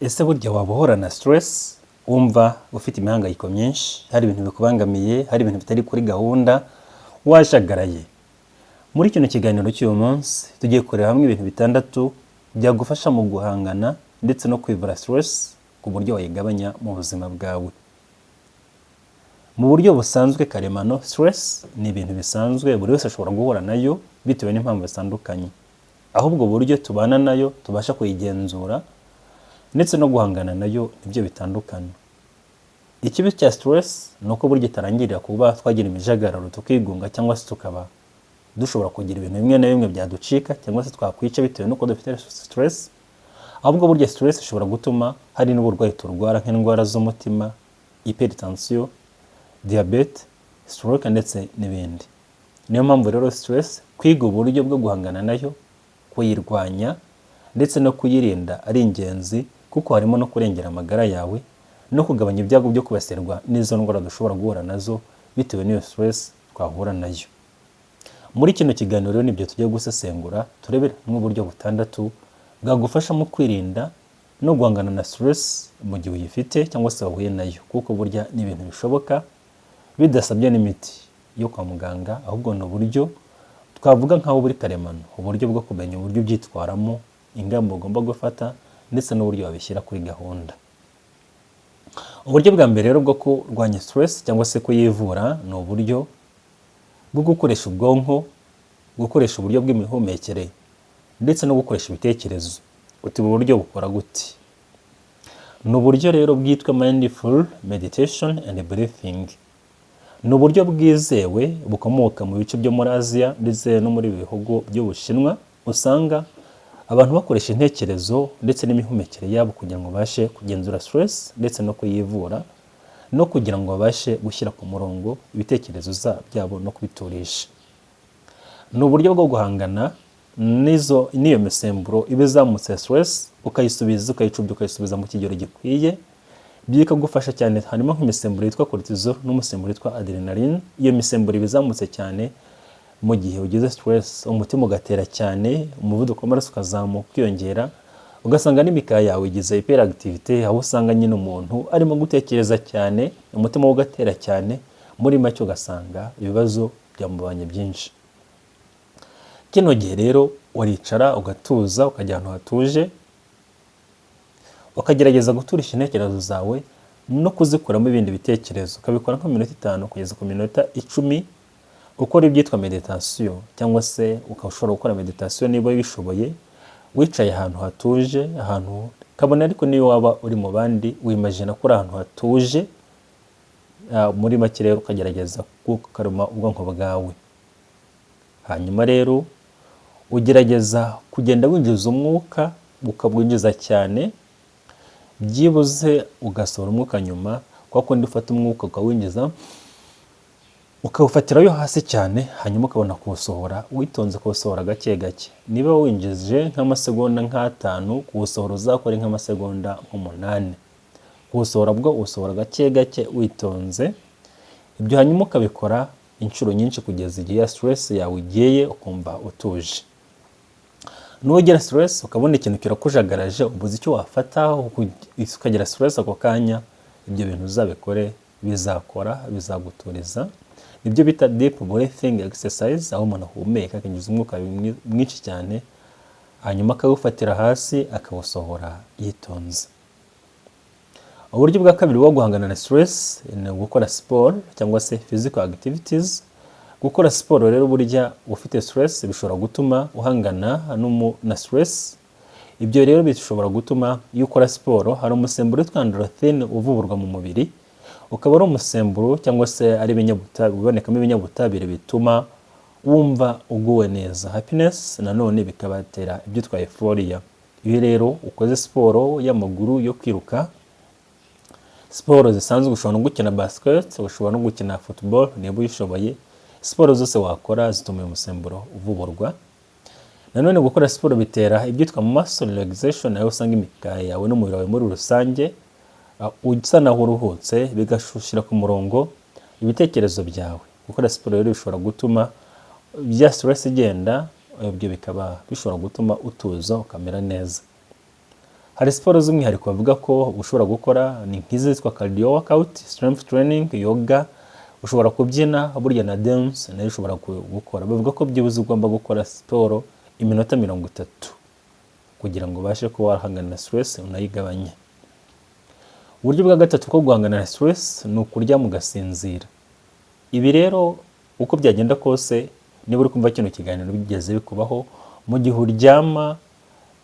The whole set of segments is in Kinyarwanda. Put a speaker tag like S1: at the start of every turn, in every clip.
S1: Ese burya waba uhora na stress wumva ufite imihangayiko myinshi, hari ibintu bikubangamiye, hari ibintu bitari kuri gahunda, wajagaraye? Muri kino kiganiro cy'uyu munsi tugiye kureba hamwe ibintu bitandatu byagufasha mu guhangana ndetse no kwivura stress ku buryo wayigabanya mu buzima bwawe. Mu buryo busanzwe karemano, stress ni ibintu bisanzwe buri wese ashobora guhura nayo bitewe n'impamvu zitandukanye. Ahubwo buryo tubana nayo, tubasha kuyigenzura ndetse no guhangana nayo nibyo bitandukanye. Ikibi cya stress ni uko burya itarangirira kuba twagira imijagararo tukigunga cyangwa se tukaba dushobora kugira ibintu bimwe na bimwe byaducika cyangwa se twakwica bitewe n'uko dufite stress. Ahubwo burya stress ishobora gutuma hari n'uburwayi turwara nk'indwara z'umutima, hypertension, diabete, stroke ndetse n'ibindi. Niyo mpamvu rero stress, kwiga uburyo bwo guhangana nayo, kuyirwanya ndetse no kuyirinda ari ingenzi, kuko harimo no kurengera amagara yawe no kugabanya ibyago byo kubasirwa n'izo ndwara dushobora guhura nazo bitewe n'iyo stress twahura nayo. Muri kino kiganiro rero nibyo tugiye gusesengura, turebera hamwe uburyo butandatu bwagufasha mu kwirinda no guhangana na stress mu gihe uyifite cyangwa se wahuye nayo, kuko burya ni ibintu bishoboka bidasabye n'imiti yo kwa muganga, ahubwo ni uburyo twavuga nk'aho buri karemano, uburyo bwo kumenya uburyo ubyitwaramo, ingamba ugomba gufata ndetse n'uburyo wabishyira kuri gahunda. Uburyo bwa mbere rero bwo kurwanya stress cyangwa se kuyivura ni uburyo bwo gukoresha ubwonko, gukoresha uburyo bw'imihumekere ndetse no gukoresha ibitekerezo. Uti ubu buryo bukora gute? Ni uburyo rero bwitwa mindful meditation and breathing. Ni uburyo bwizewe bukomoka mu bice byo muri Aziya ndetse no muri bihugu by'Ubushinwa. Usanga abantu bakoresha intekerezo ndetse n'imihumekere yabo kugira ngo babashe kugenzura stress ndetse no kuyivura, no kugira ngo babashe gushyira ku murongo ibitekerezo byabo no kubiturisha. Ni uburyo bwo guhangana n'iyo misemburo iba izamutse stress, ukayisubiza, ukayicubya, ukayisubiza mu kigero gikwiye. Bikagufasha cyane, harimo nk'imisemburo yitwa cortisol n'umusemburo witwa adrenaline. Iyo misemburo iba izamutse cyane mu gihe ugize stress, umutima ugatera cyane, umuvuduko w'amaraso ukazamuka ukiyongera, ugasanga n'imikaya yawe igize hyperactivity, aho usanga nyine umuntu arimo gutekereza cyane, umutima we ugatera cyane, muri make ugasanga ibibazo byamubanye byinshi. Kino gihe rero waricara ugatuza, ukajya ahantu hatuje, ukagerageza guturisha intekerezo zawe no kuzikuramo ibindi bitekerezo. Ukabikora nko minota 5 kugeza ku minota 10, ukora ibyitwa meditation, cyangwa se ukashobora gukora meditation niba bishoboye wicaye ahantu hatuje, ahantu kabone, ariko niyo waba uri mu bandi wimagine ko ahantu hatuje. Muri make rero ukagerageza kukaruma ubwonko bwawe. Hanyuma rero ugerageza kugenda winjiza umwuka, ukabwinjiza cyane, byibuze ugasohora umwuka nyuma. Kwa kundi ufata umwuka ukawinjiza ukawufatirayo hasi cyane, hanyuma ukabona kuwusohora witonze, kuwusohora gake gake. Niba winjije nk'amasegonda 5, kuwusohora uzakora nk'amasegonda 8. Kuwusohora bwo usohora gake gake witonze. Ibyo hanyuma ukabikora inshuro nyinshi kugeza igihe stress yawe igiye, ukumva utuje. Nugira stress ukabona ikintu kirakujagaraje, ubuze icyo wafata, ukagira stress ako kanya, ibyo bintu uzabikore, bizakora, bizaguturiza. Ibyo bita deep breathing exercise, aho umuntu ahumeka akinjiza umwuka mwinshi cyane, hanyuma akawufatira hasi akawusohora yitonze. Uburyo bwa kabiri bwo guhangana na stress ni gukora siporo cyangwa se physical activities. Gukora siporo rero burya ufite stress bishobora gutuma uhangana na stress. Ibyo rero bishobora gutuma iyo ukora siporo, hari umusemburo witwa endorphin uvuburwa mu mubiri, ukaba ari umusemburo cyangwa se ari ibibonekamo ibinyabutabire bituma wumva uguwe neza, happiness. Nanone bikabatera ibyitwa euphoria. Iyo rero ukoze siporo y'amaguru yo kwiruka, siporo zisanzwe, ushobora no gukina basket, ushobora no gukina football niba uyishoboye, siporo zose wakora zituma uyu musemburo uvuburwa. Nanone gukora siporo bitera ibyitwa muscle relaxation, aho usanga imikaya yawe n'umubiri wawe muri rusange usa naho uruhutse, bigashushira ku murongo ibitekerezo byawe. Gukora siporo rero bishobora gutuma bya stress igenda, ibyo bikaba bishobora gutuma utuza ukamera neza. Hari siporo z'umwihariko bavuga ko ushobora gukora ni nk'izi zitwa cardio workout, strength training, yoga, ushobora kubyina, burya na dance nayo ushobora gukora. Bavuga ko byibuze ugomba gukora siporo iminota 30 kugira ngo ubashe kuba wahangana na stress unayigabanye. Uburyo bwa gatatu bwo guhangana na stress ni ukurya mugasinzira. Ibi rero uko byagenda kose, niba uri kumva kino kiganiro bigeze bikubaho, mu gihe uryama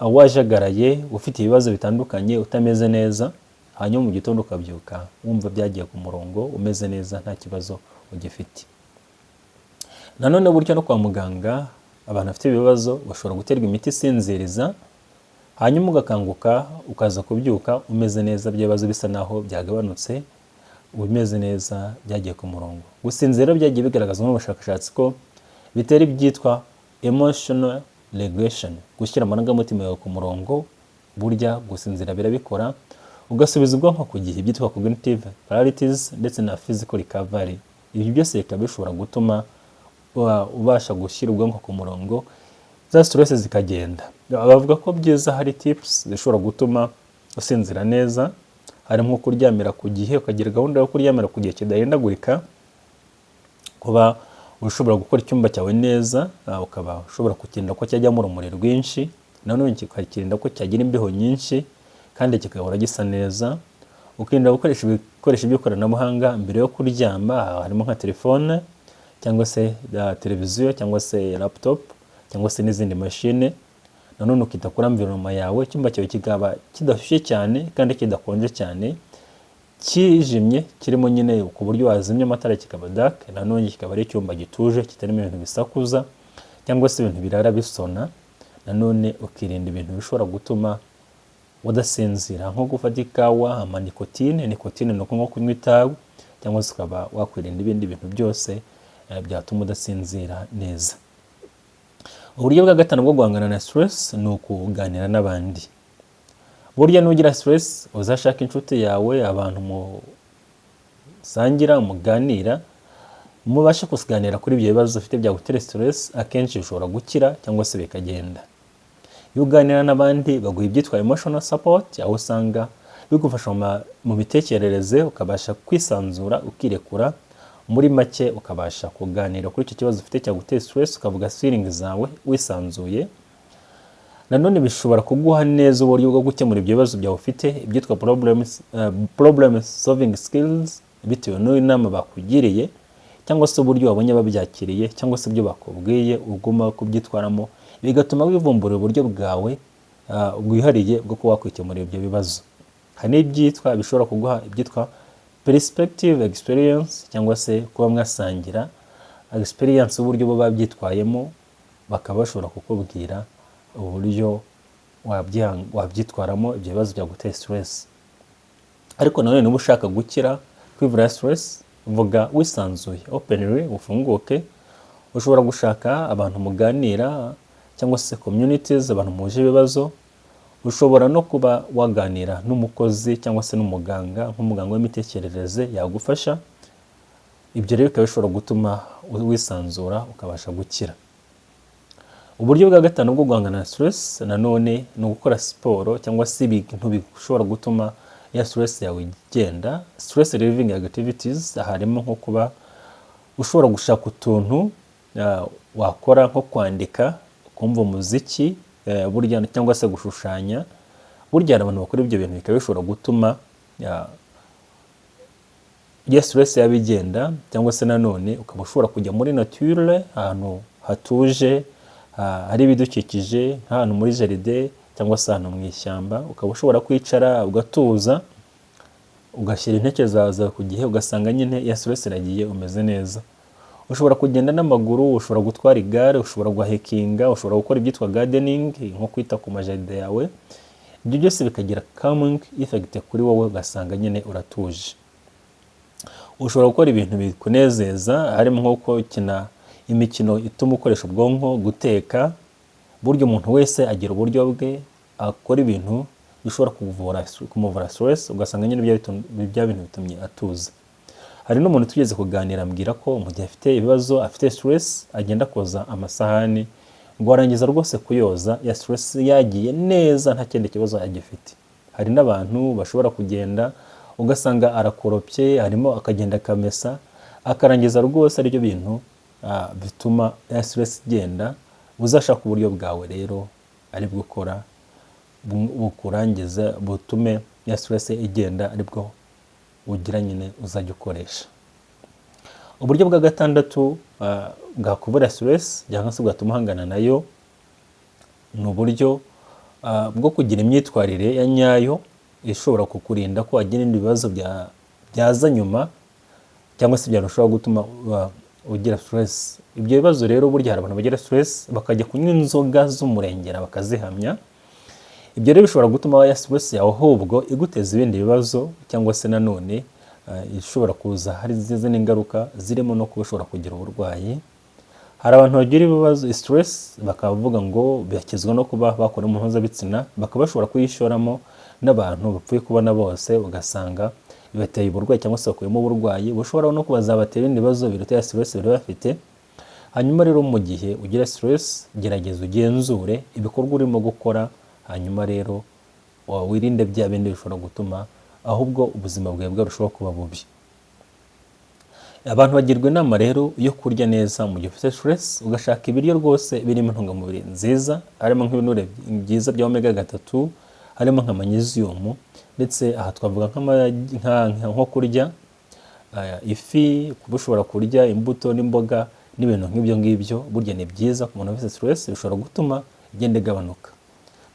S1: wajagaraye, ufite ibibazo bitandukanye, utameze neza, hanyuma mu gitondo ukabyuka wumva byagiye ku murongo, umeze neza, nta kibazo ugifite. Nanone buryo no kwa muganga, abantu bafite ibibazo bashobora guterwa imiti isinziriza, hanyuma ugakanguka ukaza kubyuka umeze neza, by'ibibazo bisa naho byagabanutse, umeze neza, byagiye ku murongo. Gusinzira byagiye bigaragazwa n'ubushakashatsi ko bitera ibyitwa emotional regulation, gushyira amarangamutima yawe ku murongo. Burya gusinzira birabikora, ugasubiza ubwonko ku gihe, ibyitwa cognitive priorities ndetse na physical recovery. Ibi byose bikaba bishobora gutuma ubasha gushyira ubwonko ku murongo, za stress zikagenda. Bavuga ko byiza hari tips zishobora gutuma usinzira neza, harimo kuryamira ku gihe, ukagira gahunda yo kuryamira ku gihe kidahindagurika, kuba ushobora gukora icyumba cyawe neza, ukaba ushobora kukirinda ko cyajyamo urumuri rwinshi, nanone kikakirinda ko cyagira imbeho nyinshi, kandi kigahora gisa neza. Ukirinda gukoresha ibikoresho by'ikoranabuhanga mbere yo kuryama, harimo nka telefone cyangwa se televiziyo cyangwa se laptop cyangwa se n'izindi mashine. Nanone ukita kuri environment yawe, icyumba cyawe kikaba kidashyushye cyane kandi kidakonje cyane, kijimye, kirimo nyine ku buryo wazimya amatara kikaba dark. Nanone kikaba ari icyumba gituje, kitarimo ibintu bisakuza cyangwa se ibintu birara bisona. Nanone ukirinda ibintu bishobora gutuma udasinzira, nko gufata ikawa, nikotine ni nko kunywa itabi, cyangwa se ukaba wakwirinda ibindi bintu byose byatuma udasinzira neza. Uburyo bwa gatanu bwo guhangana na stress ni ukuganira n'abandi. Burya nugira stress uzashaka inshuti yawe, abantu musangira, muganira, mubashe kuganira kuri ibyo bibazo ufite byagutera stress, akenshi ushobora gukira cyangwa se bikagenda. Iyo uganira n'abandi baguha ibyitwa emotional support, aho usanga bigufasha mu mitekerereze, ukabasha kwisanzura, ukirekura. Muri make ukabasha kuganira kuri icyo kibazo ufite cyagutera stress, ukavuga feelings zawe wisanzuye. Nanone bishobora kuguha neza uburyo bwo gukemura ibyo bibazo byawe ufite, ibyitwa problem solving skills, bitewe n'inama bakugiriye cyangwa se uburyo wabonye babyakiriye cyangwa se ibyo bakubwiye uguma kubyitwaramo, bigatuma wivumbura uburyo bwawe bwihariye bwo kuba wakwikemura ibyo bibazo. Hari n'ibyitwa bishobora kuguha ibyitwa perspective experience, cyangwa se kuba mwasangira experience uburyo bo babyitwayemo, bakaba bashobora kukubwira uburyo wabyitwaramo ibyo bibazo byagutera stress. Ariko nanone niba ushaka gukira, kwivura stress, vuga wisanzuye, openly, ufunguke. Ushobora gushaka abantu muganira cyangwa se communities, abantu muje ibibazo. Ushobora no kuba waganira n'umukozi cyangwa se n'umuganga, nk'umuganga w'imitekerereze yagufasha. Ibyo rero bikaba bishobora gutuma wisanzura ukabasha gukira. Uburyo bwa gatanu bwo guhangana na stress nanone ni ugukora siporo cyangwa se ibintu bishobora gutuma ya stress yawe igenda. Stress relieving activities harimo nko kuba ushobora gushaka utuntu wakora, nko kwandika, kumva umuziki, burya cyangwa se gushushanya. Burya abantu bakora ibyo bintu bikaba bishobora gutuma ya stress yabigenda. Cyangwa se nanone ukaba ushobora kujya muri nature, ahantu hatuje, hari ibidukikije, nk'ahantu muri jaride cyangwa se ahantu mu ishyamba, ukaba ushobora kwicara ugatuza, ugashyira intekerezo zawe ku gihe, ugasanga nyine ya stress iragiye, umeze neza. Ushobora kugenda n'amaguru, ushobora gutwara igare, ushobora guhikinga, ushobora gukora ibyitwa gardening, nko kwita ku majaride yawe. Ibyo byose bikagira calming effect kuri wowe, ugasanga nyine uratuje. Ushobora gukora ibintu bikunezeza, harimo nko gukina imikino ituma ukoresha ubwonko, guteka. Burya umuntu wese agira uburyo bwe akora ibintu bishobora kumuvura stress, ugasanga nyine bya bintu bitumye atuza. Hari n'umuntu tugeze kuganira ambwira ko mu gihe afite ibibazo, afite stress, agenda koza amasahani, ngo arangiza rwose kuyoza ya stress yagiye neza, nta kindi kibazo agifite. Hari n'abantu bashobora kugenda ugasanga arakoropye, harimo akagenda akamesa, akarangiza rwose aribyo bintu bituma ya stress igenda. Uzashaka uburyo bwawe rero ari bwo ukora bukurangiza, butume ya stress igenda, aribwo ugira nyine uzajya ukoresha. Uburyo bwa gatandatu bwakuvura stress cyangwa se bwatuma uhangana nayo, ni uburyo bwo kugira imyitwarire ya nyayo ishobora kukurinda ko wagira ibindi bibazo byaza nyuma, cyangwa se byarushaho gutuma ugira stress. Ibyo bibazo rero burya hari abantu bagira stress bakajya kunywa inzoga z'umurengera bakazihamya. Ibyo rero bishobora gutuma ya stress yawe ahubwo iguteza ibindi bibazo, cyangwa se nanone ishobora kuza hari izindi ngaruka zirimo no kuba ushobora kugira uburwayi. Hari abantu bagira ibibazo stress bakavuga ngo bakizwa no kuba bakora imibonano mpuzabitsina, bakaba bashobora kuyishoramo n'abantu bapfuye kubona bose, ugasanga bibateye uburwayi cyangwa se bakuyemo uburwayi bushobora no kubazabatera ibindi bibazo biruta ya stress bari bafite. Hanyuma rero mu gihe ugira stress, gerageza ugenzure ibikorwa urimo gukora, hanyuma rero wirinde bya bindi bishobora gutuma ahubwo ubuzima bwawe bwarushaho kuba bubi. Abantu bagirwa inama rero yo kurya neza mu gihe ufite stress, ugashaka ibiryo rwose birimo intungamubiri nziza, harimo nk'ibinure byiza bya omega 3, harimo nka magnesium, ndetse aha twavuga nko kurya ifi, kuba ushobora kurya imbuto n'imboga n'ibintu nk'ibyo ngibyo. Burya ni byiza ku muntu ufite stress, bishobora gutuma igenda igabanuka.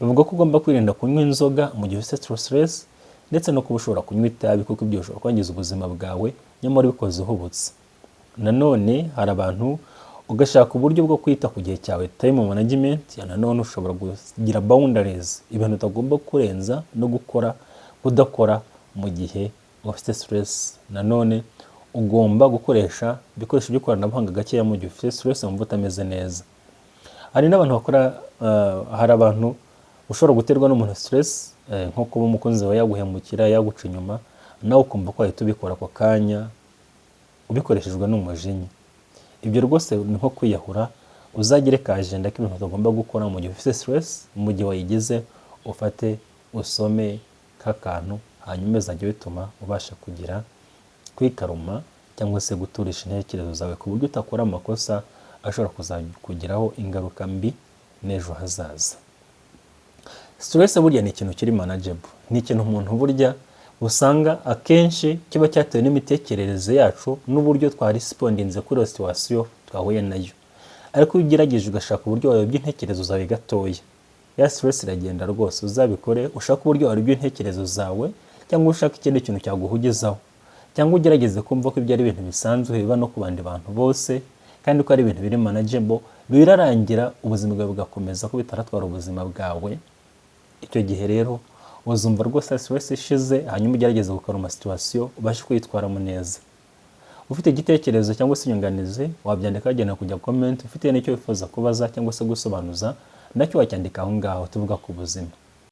S1: Bavuga ko ugomba kwirinda kunywa inzoga mu gihe ufite stress, ndetse no kuba ushobora kunywa itabi, kuko ibyo bishobora kwangiza ubuzima bwawe nyamara ubikoze uhubutse. Nanone hari abantu ugashaka uburyo bwo kwita ku gihe cyawe, time management. Nanone ushobora kugira boundaries, ibintu utagomba kurenza no kudakora mu gihe ufite stress. Nanone ugomba gukoresha ibikoresho by'ikoranabuhanga gakeya mu gihe ufite stress, wumva utameze neza. Hari n'abantu bakora hari abantu ushobora guterwa n'umuntu stress, nko kuba umukunzi wawe yaguhemukira, yaguca inyuma, nawe ukumva ko wahita ubikora ako kanya ubikoreshejwe n'umujinya. Ibyo rwose ni nko kwiyahura. Uzagire ka agenda k'ibintu utagomba gukora mu gihe ufite stress, mu gihe wayigize ufate usome k'akantu, hanyuma bizajya bituma ubasha kugira kwikaruma cyangwa se guturisha intekerezo zawe, ku buryo utakora amakosa ashobora kuzakugiraho ingaruka mbi n'ejo hazaza. Stress burya ni ikintu kiri manageable, ni ikintu umuntu burya usanga akenshi kiba cyatewe n'imitekerereze yacu n'uburyo twarespondinze kuri iyo situation twahuye nayo. Ariko iyo ugerageje ugashaka uburyo wayobya intekerezo zawe gatoya, ya stress iragenda rwose. Uzabikore ushaka uburyo wayobya intekerezo zawe, cyangwa ushaka ikindi kintu cyaguhugizaho, cyangwa ugerageze kumva ko ibyo ari ibintu bisanzwe biba no ku bandi bantu bose, kandi ko ari ibintu biri manageable, birarangira ubuzima bwawe bugakomeza ko bitaratwara ubuzima bwawe. Icyo gihe rero uzumva rwose stress ishize, hanyuma ugerageze gukaruma situation ubashe kwitwaramo neza. Ufite igitekerezo cyangwa se inyunganizi, wabyandika hagenda kujya comment. Ufite n'icyo wifuza kubaza cyangwa se gusobanuza, nacyo wacyandika aho ngaho tuvuga ku buzima.